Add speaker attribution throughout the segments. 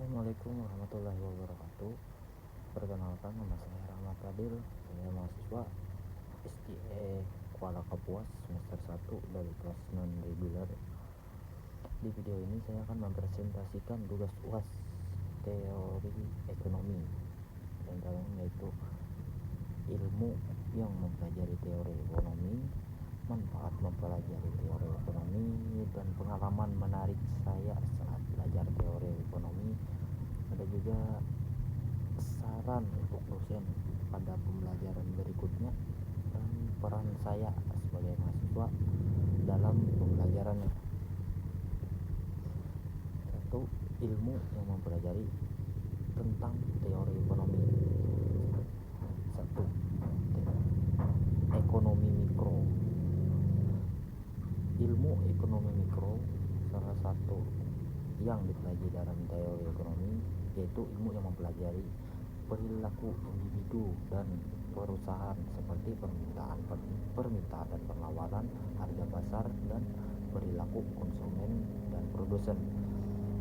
Speaker 1: Assalamualaikum warahmatullahi wabarakatuh. Perkenalkan, nama saya Rahmat Fadil. Saya mahasiswa SDE Kuala Kapuas semester 1 dari kelas non reguler. Di video ini saya akan mempresentasikan tugas UAS teori ekonomi, dan dalamnya yaitu ilmu yang mempelajari teori ekonomi, manfaat mempelajari teori ekonomi, dan pengalaman menarik saya saat belajar teori ekonomi. Ada juga saran untuk dosen pada pembelajaran berikutnya dan peran saya sebagai mahasiswa dalam pembelajarannya. Satu, ilmu yang mempelajari tentang teori ekonomi. Satu, ekonomi mikro. Ilmu ekonomi mikro salah satu yang dipelajari dalam teori ekonomi, yaitu ilmu yang mempelajari perilaku individu dan perusahaan seperti permintaan dan penawaran, harga pasar, dan perilaku konsumen dan produsen.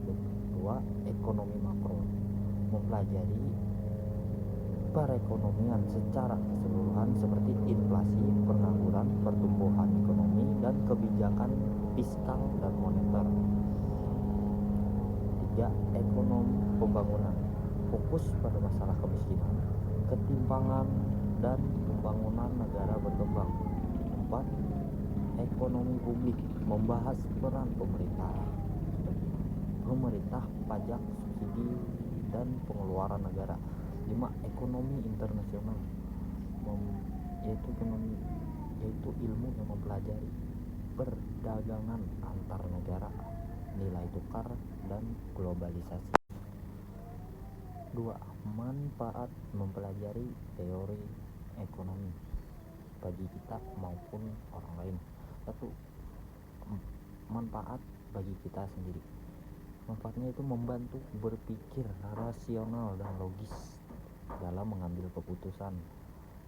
Speaker 1: Kedua, ekonomi makro mempelajari perekonomian secara keseluruhan seperti inflasi, pengangguran, pertumbuhan ekonomi, dan kebijakan fiskal dan moneter. Tiga, ekonomi pembangunan fokus pada masalah kemiskinan, ketimpangan, dan pembangunan negara berkembang. Empat, ekonomi publik membahas peran pemerintah, pajak, subsidi, dan pengeluaran negara. 5, ekonomi internasional yaitu ilmu yang mempelajari perdagangan antar negara, nilai tukar, dan globalisasi. 2, manfaat mempelajari teori ekonomi bagi kita maupun orang lain. 1, manfaat bagi kita sendiri. Manfaatnya itu membantu berpikir rasional dan logis dalam mengambil keputusan,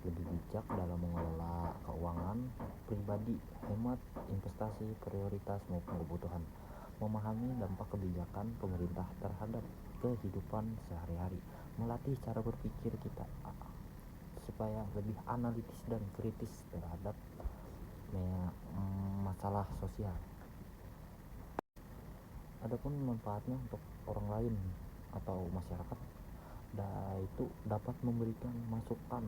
Speaker 1: lebih bijak dalam mengelola keuangan pribadi, hemat, investasi, prioritas maupun kebutuhan, memahami dampak kebijakan pemerintah terhadap kehidupan sehari-hari, melatih cara berpikir kita supaya lebih analitis dan kritis terhadap masalah sosial. Adapun manfaatnya untuk orang lain atau masyarakat, itu dapat memberikan masukan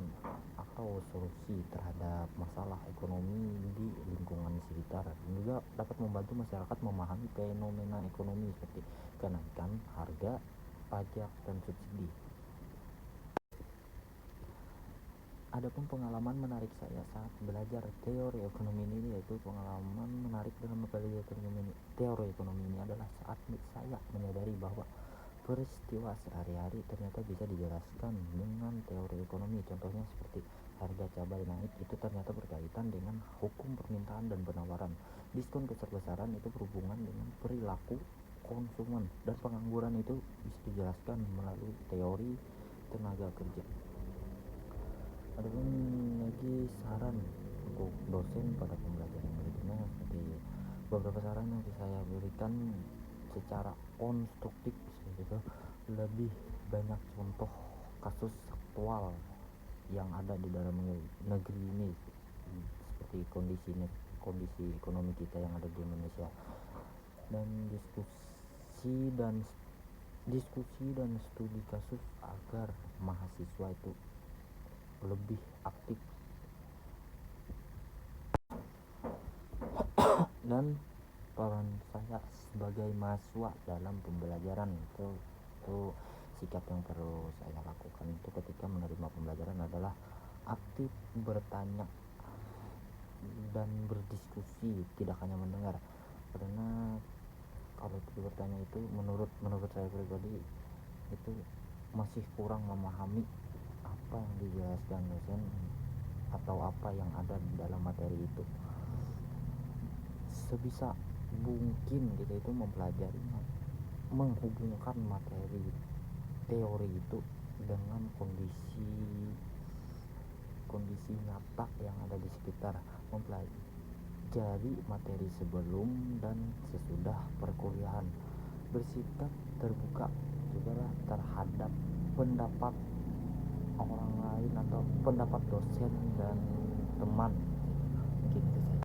Speaker 1: atau solusi terhadap masalah ekonomi di lingkungan sekitar, dan juga dapat membantu masyarakat memahami fenomena ekonomi seperti kenaikan harga, pajak, dan subsidi. Adapun pengalaman menarik saya saat belajar teori ekonomi ini, yaitu pengalaman menarik dalam belajar teori ekonomi ini adalah saat saya menyadari bahwa peristiwa sehari-hari ternyata bisa dijelaskan dengan teori ekonomi. Contohnya seperti harga cabai naik itu ternyata berkaitan dengan hukum permintaan dan penawaran. Diskon besar-besaran itu berhubungan dengan perilaku konsumen, dan pengangguran itu bisa dijelaskan melalui teori tenaga kerja. Adapun lagi saran untuk dosen pada pembelajaran berikutnya, seperti beberapa saran yang saya berikan secara konstruktif, gitu, lebih banyak contoh kasus aktual yang ada di dalam negeri ini, seperti kondisi ekonomi kita yang ada di Indonesia, dan diskusi dan studi kasus agar mahasiswa itu lebih aktif. Dan peran saya sebagai mahasiswa dalam pembelajaran itu sikap yang perlu saya lakukan itu ketika menerima pembelajaran adalah aktif bertanya dan berdiskusi, tidak hanya mendengar. Karena kalau bertanya itu menurut saya pribadi itu masih kurang memahami apa yang dijelaskan dosen atau apa yang ada di dalam materi itu. Sebisa mungkin kita itu mempelajari, menghubungkan materi teori itu dengan kondisi nyata yang ada di sekitar, mempelajari materi sebelum dan sesudah perkuliahan, bersikap terbuka juga terhadap pendapat orang lain atau pendapat dosen dan teman, mungkin itu saja.